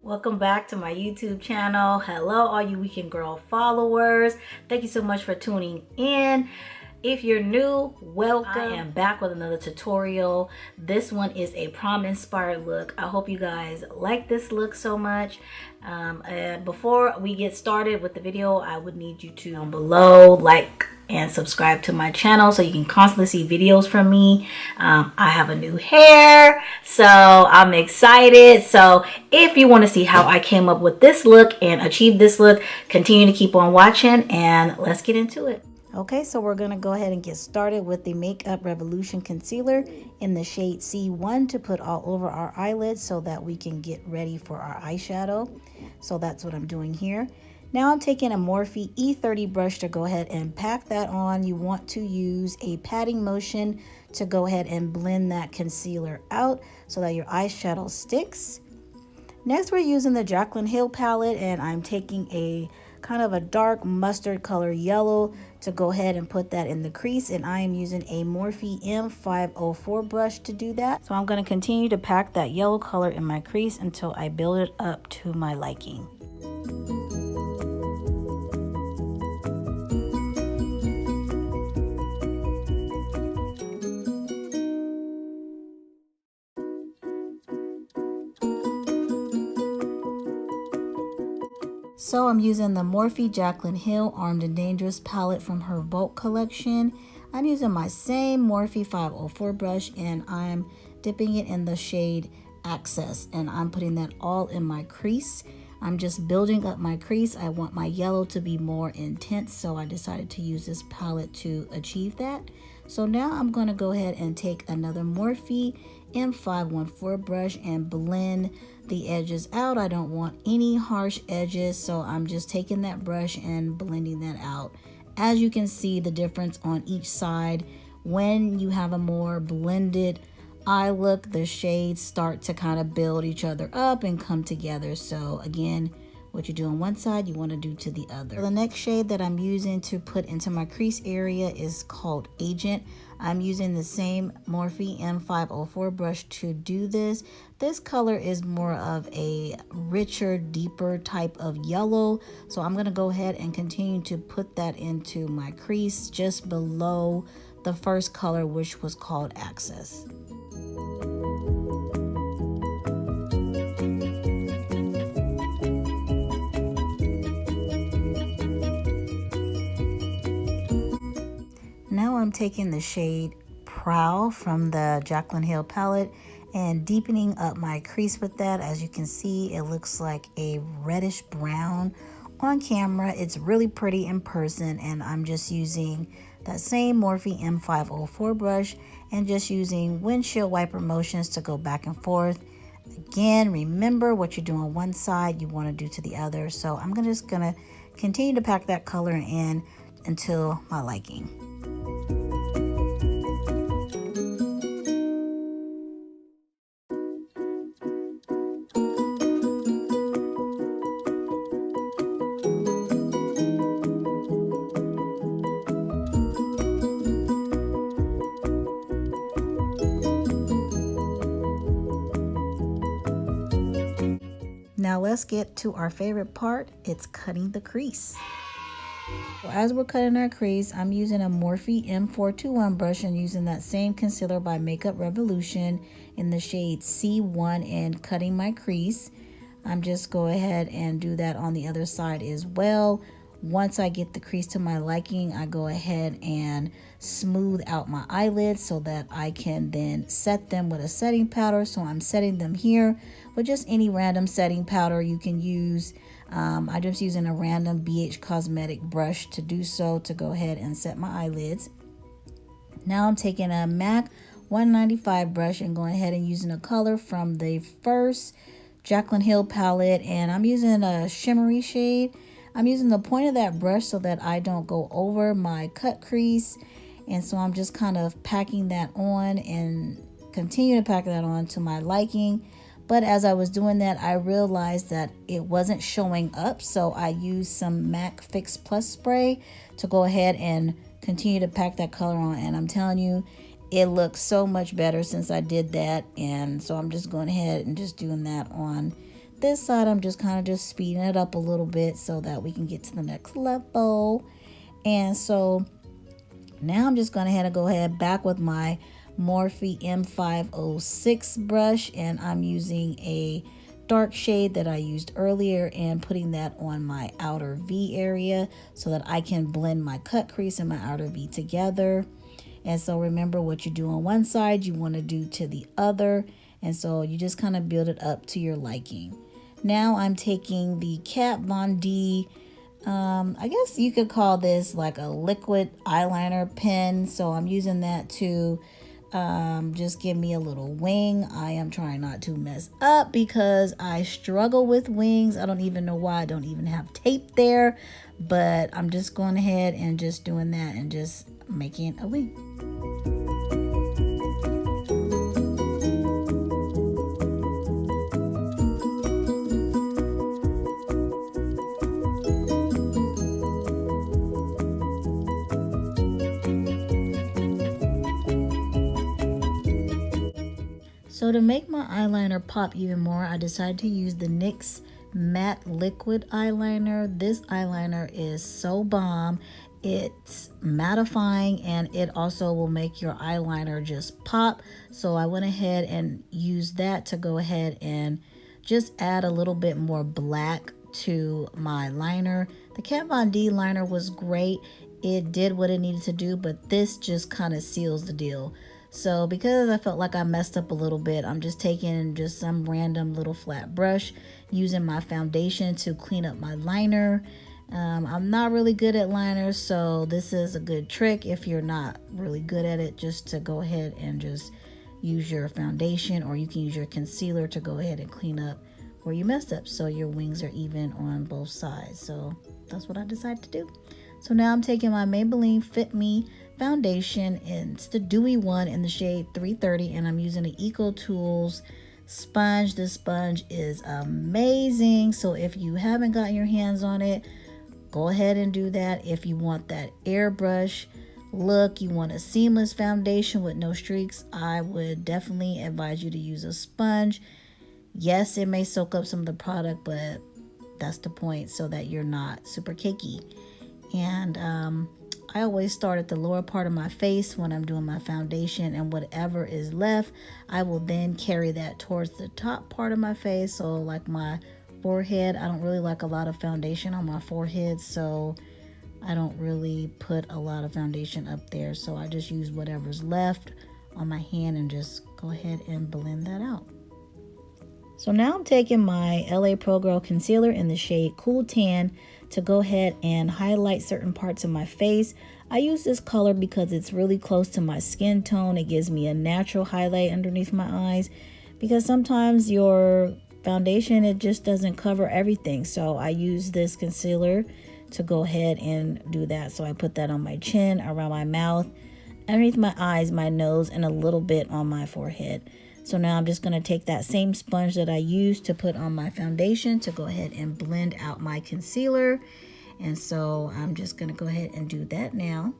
Welcome back to my YouTube channel. Hello, all you Weekend Girl followers. Thank you so much for tuning in. If you're new, welcome. I am back with another tutorial. This one is a prom inspired look. I hope you guys like this look so much. Before we get started with the video, I would need you to down below like and subscribe to my channel so you can constantly see videos from me. I have a new hair, so I'm excited. So if you want to see how I came up with this look and achieve this look, continue to keep on watching and let's get into it. Okay, so we're gonna go ahead and get started with the Makeup Revolution concealer in the shade C1 to put all over our eyelids so that we can get ready for our eyeshadow. So that's what I'm doing here. Now I'm taking a Morphe E30 brush to go ahead and pack that on. You want to use a patting motion to go ahead and blend that concealer out so that your eyeshadow sticks. Next, we're using the Jaclyn Hill palette, and I'm taking a kind of a dark mustard color yellow to go ahead and put that in the crease, and I am using a Morphe M504 brush to do that. So I'm going to continue to pack that yellow color in my crease until I build it up to my liking. So I'm using the Morphe Jaclyn Hill Armed and Dangerous palette from her Bulk collection. I'm using my same Morphe 504 brush, and I'm dipping it in the shade Access, and I'm putting that all in my crease. I'm just building up my crease. I want my yellow to be more intense, so I decided to use this palette to achieve that. So now I'm going to go ahead and take another Morphe M514 brush and blend the edges out. I don't want any harsh edges, so I'm just taking that brush and blending that out. As you can see the difference on each side, when you have a more blended eye look, the shades start to kind of build each other up and come together. So again, what you do on one side, you want to do to the other. The next shade that I'm using to put into my crease area is called Agent. I'm using the same Morphe M504 brush to do this. This color is more of a richer, deeper type of yellow. So I'm going to go ahead and continue to put that into my crease just below the first color, which was called Access. Now I'm taking the shade Prowl from the Jaclyn Hill palette and deepening up my crease with that. As you can see, it looks like a reddish brown on camera. It's really pretty in person, and I'm just using that same Morphe M504 brush and just using windshield wiper motions to go back and forth. Again, remember what you do on one side, you want to do to the other. So I'm just gonna continue to pack that color in until my liking. Now let's get to our favorite part. It's cutting the crease. So as we're cutting our crease, I'm using a Morphe M421 brush and using that same concealer by Makeup Revolution in the shade C1 and cutting my crease. I'm just go ahead and do that on the other side as well. Once I get the crease to my liking, I go ahead and smooth out my eyelids so that I can then set them with a setting powder. So I'm setting them here with just any random setting powder you can use. I'm just using a random BH Cosmetic brush to do so, to go ahead and set my eyelids. Now I'm taking a MAC 195 brush and going ahead and using a color from the first Jaclyn Hill palette, and I'm using a shimmery shade. I'm using the point of that brush so that I don't go over my cut crease, and so I'm just kind of packing that on and continue to pack that on to my liking. But as I was doing that, I realized that it wasn't showing up, so I used some MAC Fix Plus spray to go ahead and continue to pack that color on, and I'm telling you, it looks so much better since I did that. And so I'm just going ahead and just doing that on this side, I'm just kind of just speeding it up a little bit so that we can get to the next level. And so now I'm just going to go ahead back with my Morphe M506 brush, and I'm using a dark shade that I used earlier and putting that on my outer V area so that I can blend my cut crease and my outer V together. And so remember, what you do on one side, you want to do to the other. And so you just kind of build it up to your liking. Now I'm taking the Kat Von D, I guess you could call this like a liquid eyeliner pen. So I'm using that to just give me a little wing. I am trying not to mess up because I struggle with wings. I don't even know why I don't even have tape there, but I'm just going ahead and just doing that and just making a wing. So to make my eyeliner pop even more, I decided to use the NYX Matte Liquid Eyeliner. This eyeliner is so bomb. It's mattifying and it also will make your eyeliner just pop. So I went ahead and used that to go ahead and just add a little bit more black to my liner. The Kat Von D liner was great. It did what it needed to do, but this just kind of seals the deal. So because I felt like I messed up a little bit, I'm just taking just some random little flat brush, using my foundation to clean up my liner. I'm not really good at liners, so this is a good trick if you're not really good at it, just to go ahead and just use your foundation, or you can use your concealer to go ahead and clean up where you messed up so your wings are even on both sides. So that's what I decided to do. So now I'm taking my Maybelline Fit Me foundation, and it's the Dewy one in the shade 330, and I'm using the Eco Tools sponge. This sponge is amazing, so if you haven't gotten your hands on it, go ahead and do that. If you want that airbrush look, you want a seamless foundation with no streaks, I would definitely advise you to use a sponge. Yes, it may soak up some of the product, but that's the point, so that you're not super cakey. And I always start at the lower part of my face when I'm doing my foundation, and whatever is left, I will then carry that towards the top part of my face. So like my forehead, I don't really like a lot of foundation on my forehead, so I don't really put a lot of foundation up there. So I just use whatever's left on my hand and just go ahead and blend that out. So now I'm taking my LA Pro Girl concealer in the shade Cool Tan to go ahead and highlight certain parts of my face. I use this color because it's really close to my skin tone. It gives me a natural highlight underneath my eyes, because sometimes your foundation, it just doesn't cover everything. So I use this concealer to go ahead and do that. So I put that on my chin, around my mouth, underneath my eyes, my nose, and a little bit on my forehead. So now I'm just going to take that same sponge that I used to put on my foundation to go ahead and blend out my concealer. And so I'm just going to go ahead and do that now.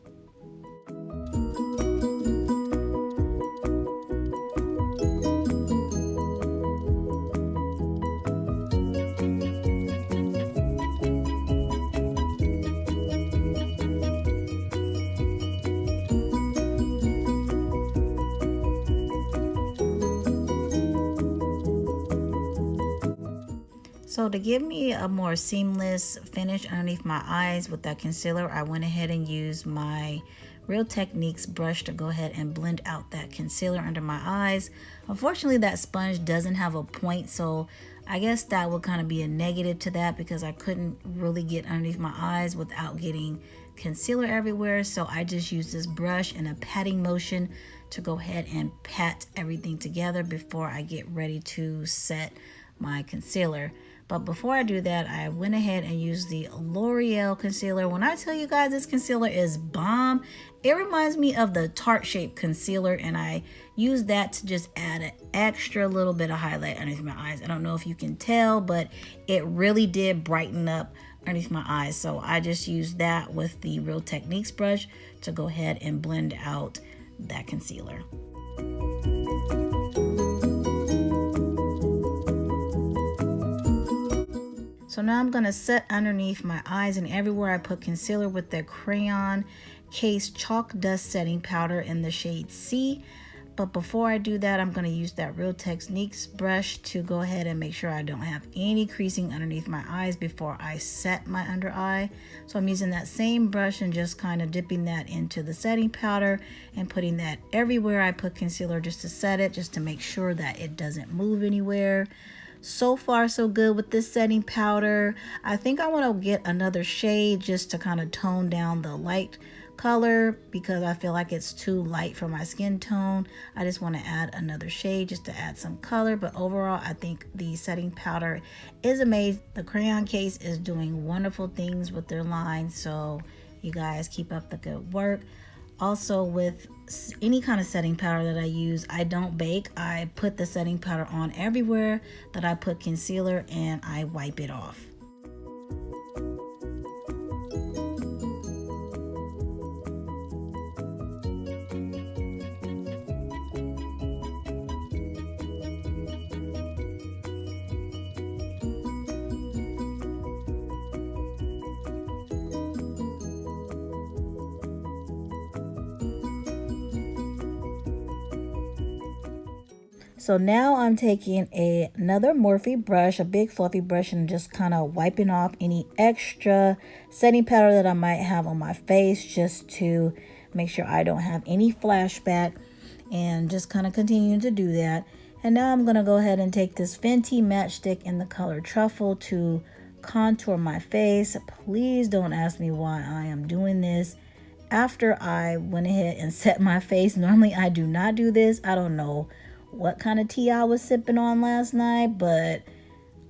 So to give me a more seamless finish underneath my eyes with that concealer, I went ahead and used my Real Techniques brush to go ahead and blend out that concealer under my eyes. Unfortunately, that sponge doesn't have a point, so I guess that would kind of be a negative to that, because I couldn't really get underneath my eyes without getting concealer everywhere. So I just used this brush in a patting motion to go ahead and pat everything together before I get ready to set my concealer. But before I do that, I went ahead and used the L'Oreal concealer. When I tell you guys this concealer is bomb, it reminds me of the Tarte Shape concealer, and I used that to just add an extra little bit of highlight underneath my eyes. I don't know if you can tell, but it really did brighten up underneath my eyes. So I just used that with the Real Techniques brush to go ahead and blend out that concealer. So now I'm going to set underneath my eyes and everywhere I put concealer with the Crayon Case Chalk Dust Setting Powder in the shade C. But before I do that, I'm going to use that Real Techniques brush to go ahead and make sure I don't have any creasing underneath my eyes before I set my under eye. So I'm using that same brush and just kind of dipping that into the setting powder and putting that everywhere I put concealer just to set it, just to make sure that it doesn't move anywhere. So far so good with this setting powder. I think I want to get another shade just to kind of tone down the light color because I feel like it's too light for my skin tone. I just want to add another shade just to add some color, but overall I think the setting powder is amazing. The Crayon Case is doing wonderful things with their line, so you guys keep up the good work. Also, with any kind of setting powder that I use, I don't bake. I put the setting powder on everywhere that I put concealer and I wipe it off. So now I'm taking another Morphe brush, a big fluffy brush, and just kind of wiping off any extra setting powder that I might have on my face just to make sure I don't have any flashback, and just kind of continuing to do that. And now I'm going to go ahead and take this Fenty matchstick in the color Truffle to contour my face. Please don't ask me why I am doing this after I went ahead and set my face. Normally I do not do this. I don't know what kind of tea I was sipping on last night, but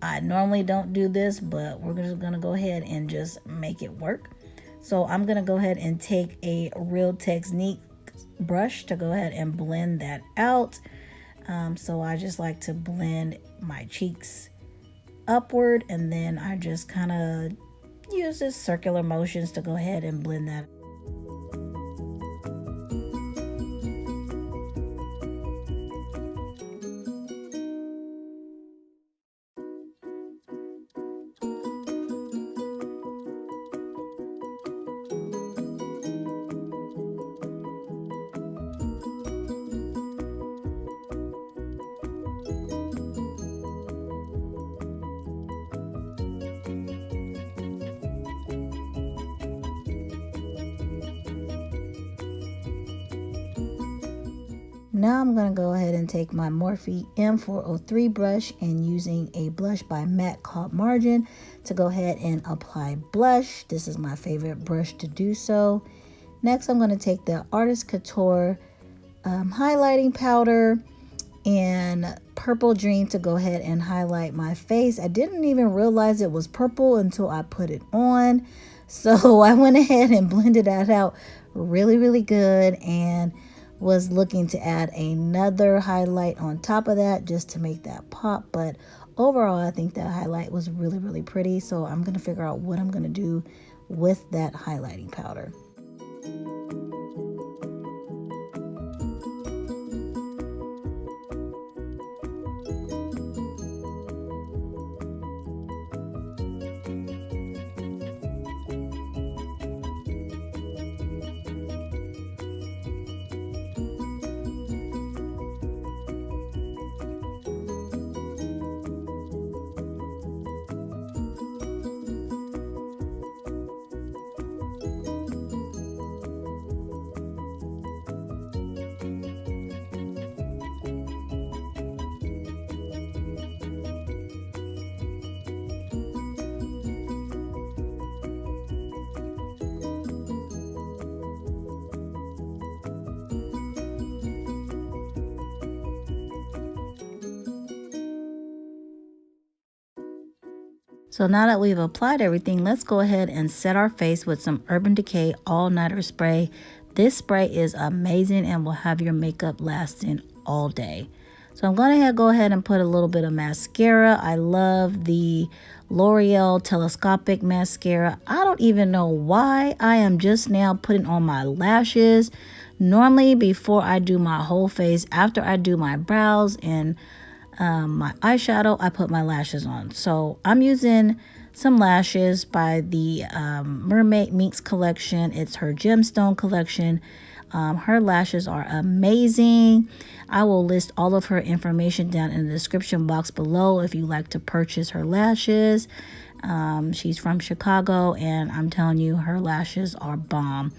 I normally don't do this, but we're just gonna go ahead and just make it work. So I'm gonna go ahead and take a Real Techniques brush to go ahead and blend that out. So I just like to blend my cheeks upward, and then I just kind of use this circular motions to go ahead and blend that. Now I'm going to go ahead and take my Morphe M403 brush and using a blush by MAC called Margin to go ahead and apply blush. This is my favorite brush to do so. Next, I'm going to take the Artist Couture highlighting powder and Purple Dream to go ahead and highlight my face. I didn't even realize it was purple until I put it on. So I went ahead and blended that out really good, and was looking to add another highlight on top of that just to make that pop. But overall, I think that highlight was really pretty. So I'm going to figure out what I'm going to do with that highlighting powder. So now that we've applied everything, let's go ahead and set our face with some Urban Decay All Nighter Spray. This spray is amazing and will have your makeup lasting all day. So I'm going to go ahead and put a little bit of mascara. I love the L'Oreal Telescopic Mascara. I don't even know why I am just now putting on my lashes. Normally before I do my whole face, after I do my brows and my eyeshadow, I put my lashes on. So I'm using some lashes by the Mermaid Minx collection. It's her gemstone collection. Her lashes are amazing. I will list all of her information down in the description box below if you like to purchase her lashes. She's from Chicago, and I'm telling you, her lashes are bomb.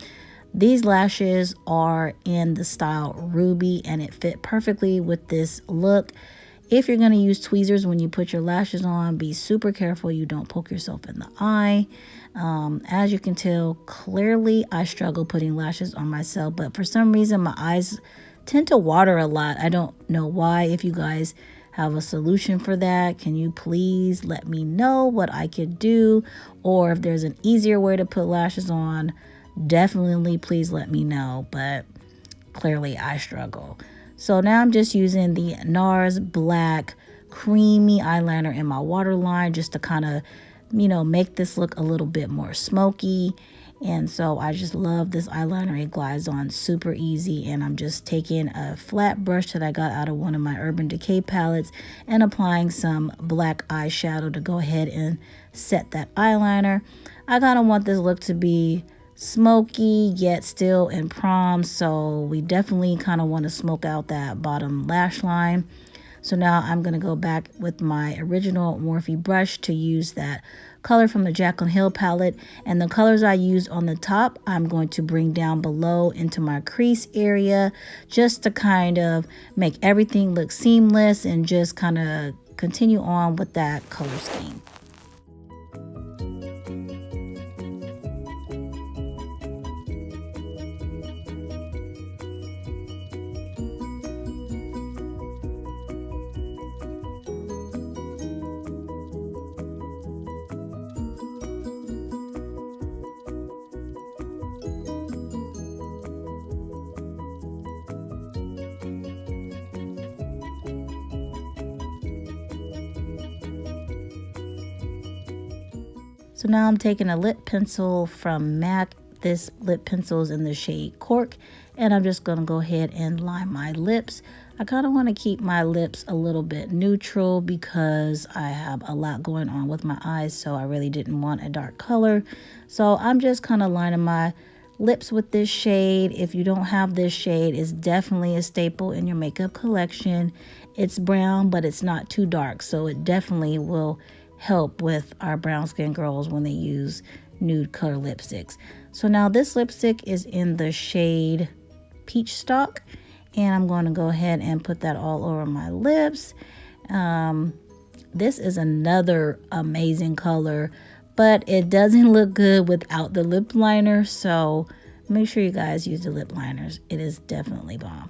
These lashes are in the style Ruby, and it fit perfectly with this look. If you're going to use tweezers when you put your lashes on, be super careful you don't poke yourself in the eye. As you can tell, clearly I struggle putting lashes on myself, but for some reason my eyes tend to water a lot. I don't know why. If you guys have a solution for that, can you please let me know what I could do? Or if there's an easier way to put lashes on, definitely please let me know. But clearly I struggle. So now I'm just using the NARS Black Creamy Eyeliner in my waterline just to kind of, you know, make this look a little bit more smoky. And so I just love this eyeliner. It glides on super easy. And I'm just taking a flat brush that I got out of one of my Urban Decay palettes and applying some black eyeshadow to go ahead and set that eyeliner. I kind of want this look to be smoky yet still in prom, so we definitely kind of want to smoke out that bottom lash line. So now I'm going to go back with my original Morphe brush to use that color from the Jaclyn Hill palette, and the colors I used on the top I'm going to bring down below into my crease area just to kind of make everything look seamless and just kind of continue on with that color scheme. So now I'm taking a lip pencil from MAC. This lip pencil is in the shade Cork, and I'm just going to go ahead and line my lips. I kind of want to keep my lips a little bit neutral because I have a lot going on with my eyes, so I really didn't want a dark color. So I'm just kind of lining my lips with this shade. If you don't have this shade, it's definitely a staple in your makeup collection. It's brown, but it's not too dark, so it definitely will help with our brown skin girls when they use nude color lipsticks. So now this lipstick is in the shade Peachstock, and I'm going to go ahead and put that all over my lips. This is another amazing color, but it doesn't look good without the lip liner, so make sure you guys use the lip liners. It is definitely bomb.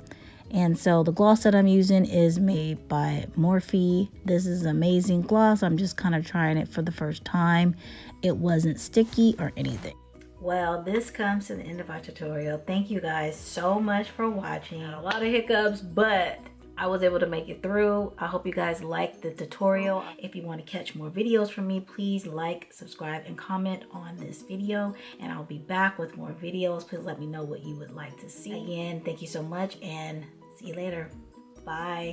And so the gloss that I'm using is made by Morphe. This is an amazing gloss. I'm just kind of trying it for the first time. It wasn't sticky or anything. Well, this comes to the end of our tutorial. Thank you guys so much for watching. A lot of hiccups, but I was able to make it through. I hope you guys liked the tutorial. If you want to catch more videos from me, please like, subscribe, and comment on this video. And I'll be back with more videos. Please let me know what you would like to see. Again, thank you so much, and see you later. Bye.